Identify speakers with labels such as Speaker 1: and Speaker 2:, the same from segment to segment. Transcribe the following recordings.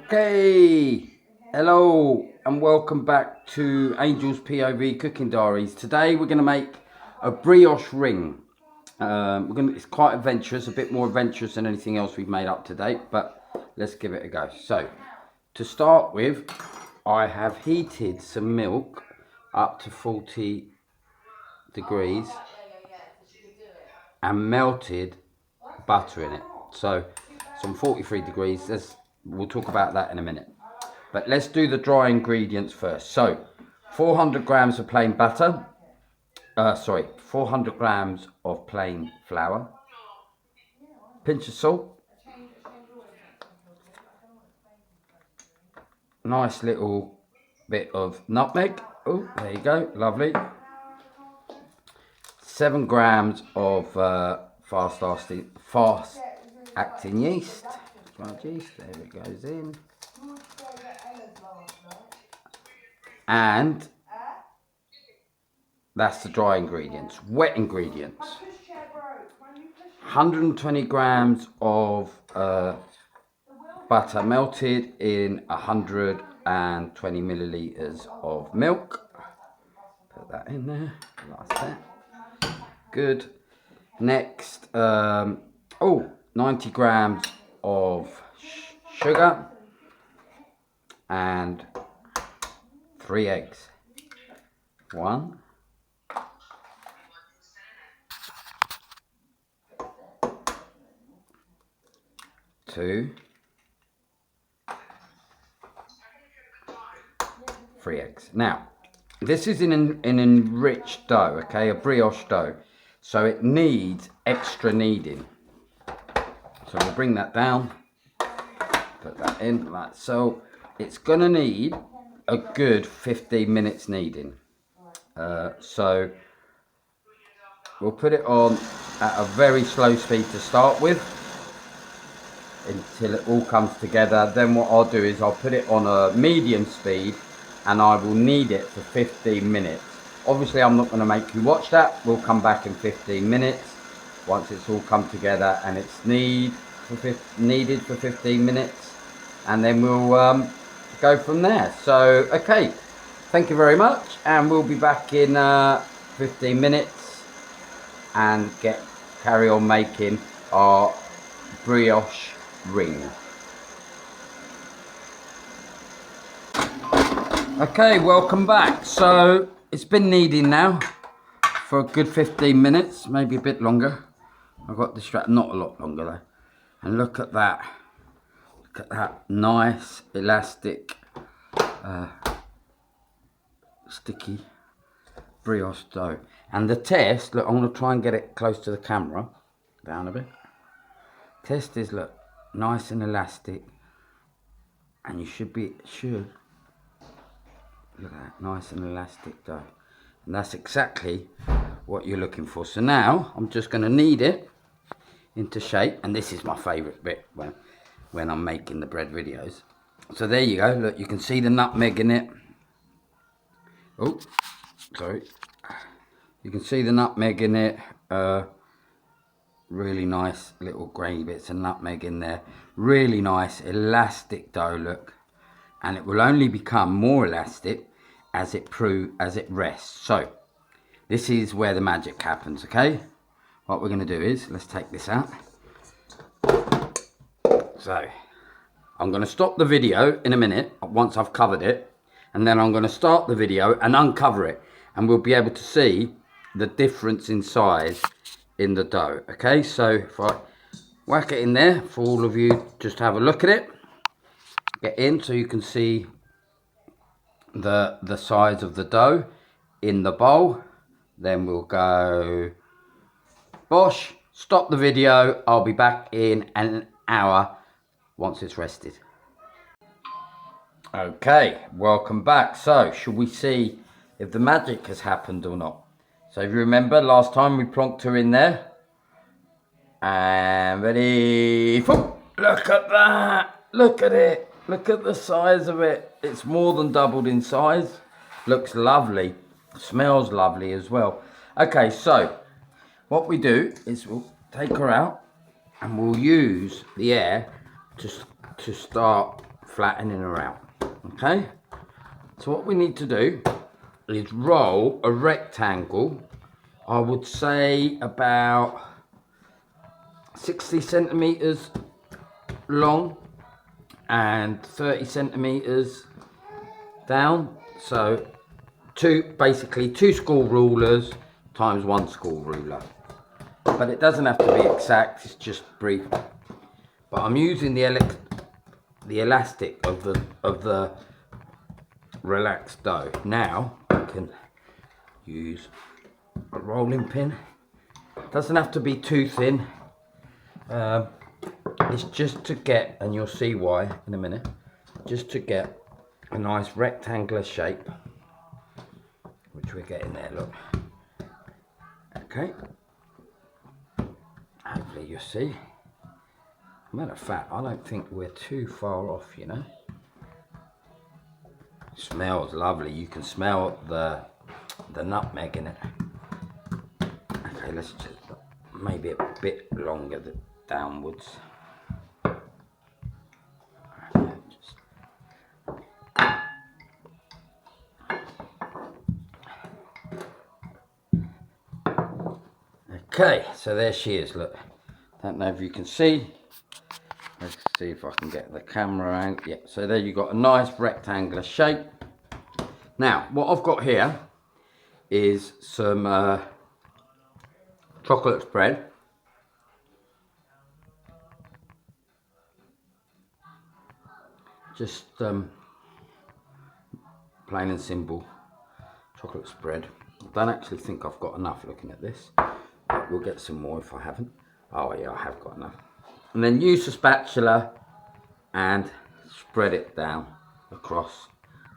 Speaker 1: Okay, hello and welcome back to Angel's POV Cooking Diaries. Today we're going to make a brioche ring. It's quite adventurous, a bit more adventurous than anything else we've made up to date, but let's give it a go. So, to start with, I have heated some milk up to 40 degrees and melted butter in it. So, some 43 degrees. We'll talk about that in a minute. But let's do the dry ingredients first. So, 400 grams of plain butter. 400 grams of plain flour. Pinch of salt. Nice little bit of nutmeg. Oh, there you go. Lovely. 7 grams of fast acting yeast. Yeast. There it goes in. And that's the dry ingredients. Wet ingredients: 120 grams of butter melted in 120 milliliters of milk. Put that in there, like that. Good. Next, 90 grams of sugar and 3 eggs. 1, 2, 3 eggs. Now, this is an enriched dough, okay, a brioche dough, so it needs extra kneading. So we'll bring that down, put that in like so. It's gonna need a good 15 minutes kneading. So we'll put it on at a very slow speed to start with until it all comes together. Then what I'll do is I'll put it on a medium speed and I will knead it for 15 minutes. Obviously I'm not going to make you watch that. We'll come back in 15 minutes once it's all come together and it's kneaded for 15 minutes, and then we'll go from there. So okay, thank you very much, and we'll be back in 15 minutes and carry on making our brioche ring. Okay, welcome back. So it's been kneading now for a good 15 minutes, maybe a bit longer. I got distracted, not a lot longer though. And look at that. Look at that nice, elastic, sticky brioche dough. And the test, look, I'm going to try and get it close to the camera, down a bit. Test is, look, nice and elastic, and you should look at that, nice and elastic dough. And that's exactly what you're looking for. So now I'm just going to knead it into shape, and this is my favourite bit when I'm making the bread videos. So there you go, look, you can see the nutmeg in it. Oh, sorry. You can see the nutmeg in it. Really nice little grainy bits of nutmeg in there. Really nice elastic dough, look. And it will only become more elastic as it rests. So this is where the magic happens, okay? What we're going to do is, let's take this out. So I'm going to stop the video in a minute once I've covered it, and then I'm going to start the video and uncover it, and we'll be able to see the difference in size in the dough. Okay, so if I whack it in there for all of you, just have a look at it, get in so you can see the size of the dough in the bowl. Then we'll go bosh, stop the video. I'll be back in an hour once it's rested. Okay, welcome back. So should we see if the magic has happened or not? So if you remember last time, we plonked her in there. And ready, look at that, look at it, look at the size of it. It's more than doubled in size. Looks lovely, smells lovely as well. Okay, so what we do is we'll take her out and we'll use the air to start flattening her out. Okay, so what we need to do is roll a rectangle, I would say about 60 centimeters long and 30 centimeters down. So basically two school rulers times one school ruler. But it doesn't have to be exact, it's just brief. But I'm using the elastic of the relaxed dough. Now I can use a rolling pin. Doesn't have to be too thin. It's just to get, and you'll see why in a minute, just to get a nice rectangular shape, which we're getting there, look. Okay, hopefully you'll see. Matter of fact, I don't think we're too far off, you know. It smells lovely. You can smell the nutmeg in it. Okay, let's just maybe a bit longer downwards. Okay, so there she is, look. Don't know if you can see. Let's see if I can get the camera out. Yeah, so there you got a nice rectangular shape. Now, what I've got here is some chocolate spread. Just plain and simple chocolate spread. I don't actually think I've got enough looking at this. But we'll get some more if I haven't. Oh yeah, I have got enough. And then use a spatula and spread it down across,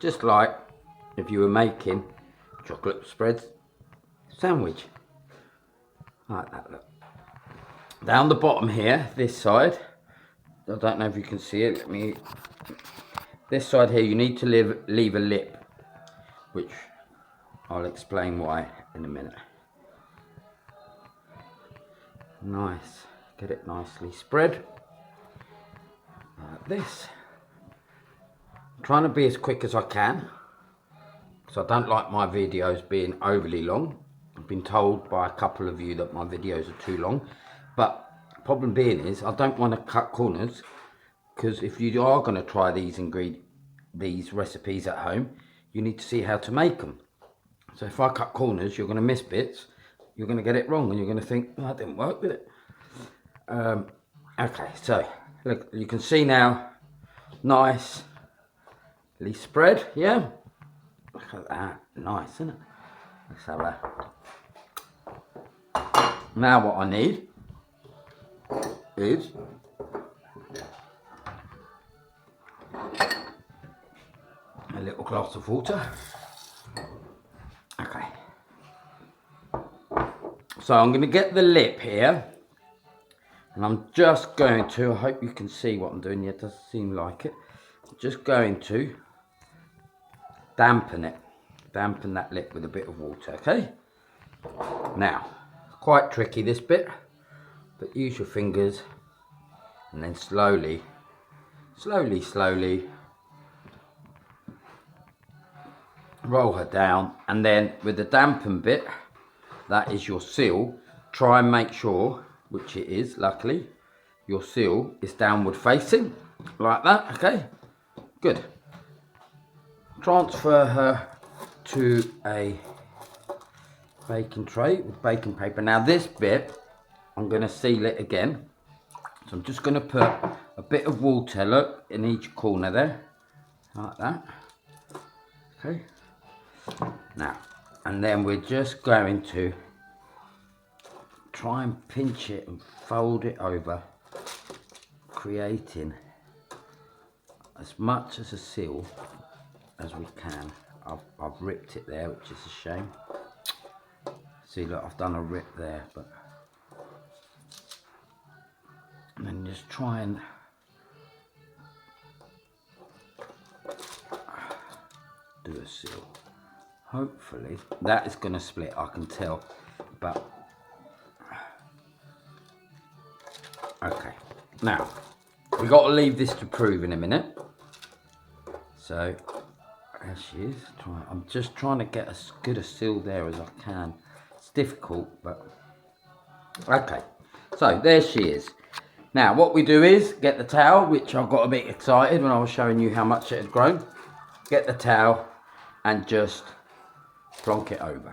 Speaker 1: just like if you were making chocolate spread sandwich. Like that, look. Down the bottom here, this side, I don't know if you can see it, this side here you need to leave a lip, which I'll explain why in a minute. Nice, get it nicely spread like this. I'm trying to be as quick as I can, because I don't like my videos being overly long. I've been told by a couple of you that my videos are too long, but the problem being is I don't want to cut corners, because if you are going to try these recipes at home, you need to see how to make them. So if I cut corners, you're going to miss bits, you're going to get it wrong, and you're going to think, oh, that didn't work, did it? Okay, so look, you can see now, nicely spread, yeah? Look at that, nice, isn't it? Let's have that. Now what I need is a little glass of water. Okay. So I'm going to get the lip here, and I'm just going to, I hope you can see what I'm doing here, it doesn't seem like it. I'm just going to dampen that lip with a bit of water, okay? Now, quite tricky this bit, but use your fingers and then slowly roll her down, and then with the dampened bit, that is your seal. Try and make sure, which it is, luckily, your seal is downward facing, like that, okay? Good. Transfer her to a baking tray with baking paper. Now this bit, I'm going to seal it again. So I'm just going to put a bit of water, look, in each corner there, like that. Okay. Now, and then we're just going to try and pinch it and fold it over, creating as much as a seal as we can. I've ripped it there, which is a shame. See, look, I've done a rip there, but and then just try and do a seal. Hopefully that is going to split, I can tell, but okay. Now we've got to leave this to prove in a minute. So there she is. I'm just trying to get as good a seal there as I can. It's difficult, but okay. So there she is. Now what we do is get the towel, which I got a bit excited when I was showing you how much it had grown. Get the towel and just plonk it over.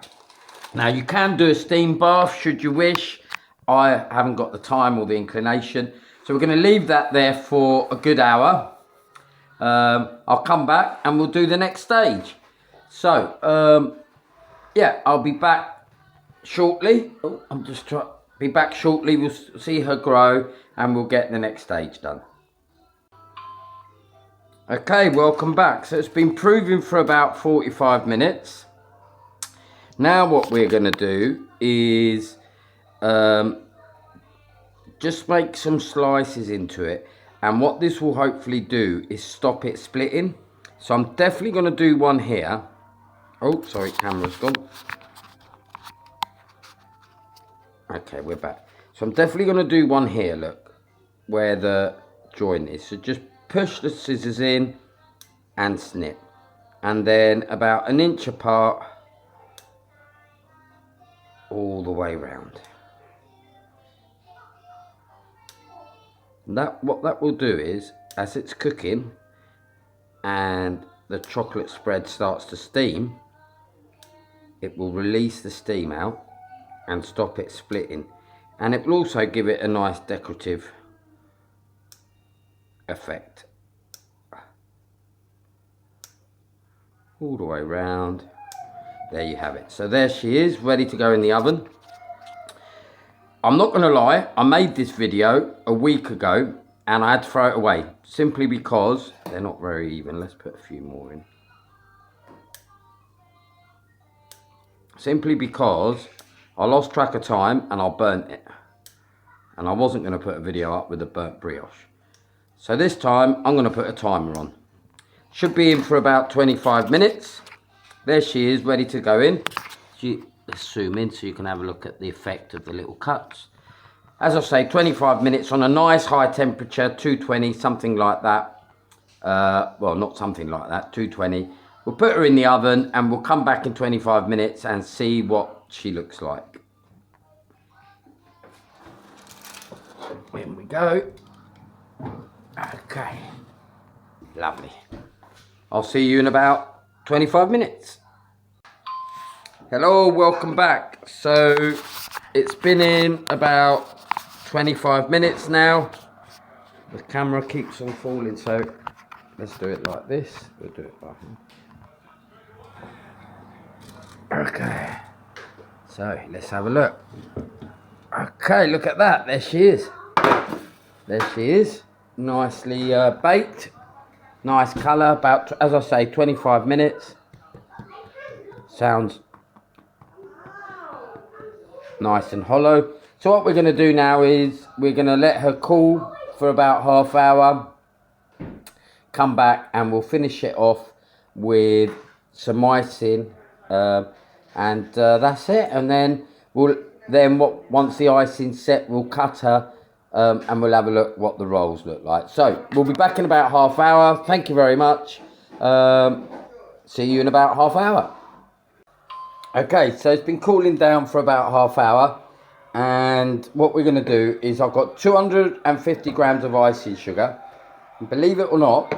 Speaker 1: Now you can do a steam bath should you wish. I haven't got the time or the inclination. So we're going to leave that there for a good hour. I'll come back and we'll do the next stage. So, yeah, I'll be back shortly. Oh, I'm just trying to be back shortly. We'll see her grow and we'll get the next stage done. Okay, welcome back. So it's been proving for about 45 minutes. Now what we're going to do is just make some slices into it. And what this will hopefully do is stop it splitting. So I'm definitely going to do one here. Oh, sorry, camera's gone. Okay, we're back. So I'm definitely going to do one here, look, where the joint is. So just push the scissors in and snip. And then about 1 inch apart all the way round. What that will do is, as it's cooking and the chocolate spread starts to steam, it will release the steam out and stop it splitting, and it will also give it a nice decorative effect all the way round. There you have it. So there she is, ready to go in the oven. I'm not going to lie, I made this video a week ago and I had to throw it away simply because they're not very even. Let's put a few more in. Simply because I lost track of time and I burnt it. And I wasn't going to put a video up with a burnt brioche. So this time I'm going to put a timer on. Should be in for about 25 minutes. There she is, ready to go in. Let's zoom in so you can have a look at the effect of the little cuts. As I say, 25 minutes on a nice high temperature, 220, something like that. Well, not something like that, 220. We'll put her in the oven and we'll come back in 25 minutes and see what she looks like. In we go. Okay. Lovely. I'll see you in about 25 minutes. Hello, welcome back. So it's been in about 25 minutes now. The camera keeps on falling, so let's do it like this. We'll do it like that. Okay. So let's have a look. Okay, look at that. There she is. There she is. Nicely baked. Nice colour. About, as I say, 25 minutes. Sounds nice and hollow. So what we're going to do now is we're going to let her cool for about half hour, come back and we'll finish it off with some icing, and that's it. And then once the icing's set, we'll cut her and we'll have a look what the rolls look like. So we'll be back in about half hour. Thank you very much. See you in about half hour. Okay, so it's been cooling down for about half hour, and what we're going to do is I've got 250 grams of icing sugar, and believe it or not,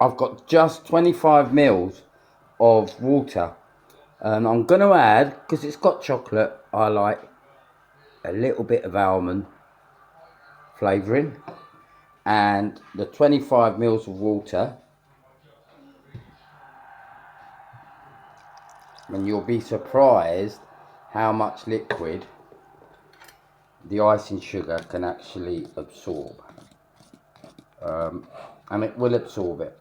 Speaker 1: I've got just 25 mils of water, and I'm going to add, because it's got chocolate, I like a little bit of almond flavouring, and the 25 mils of water. And you'll be surprised how much liquid the icing sugar can actually absorb. And it will absorb it.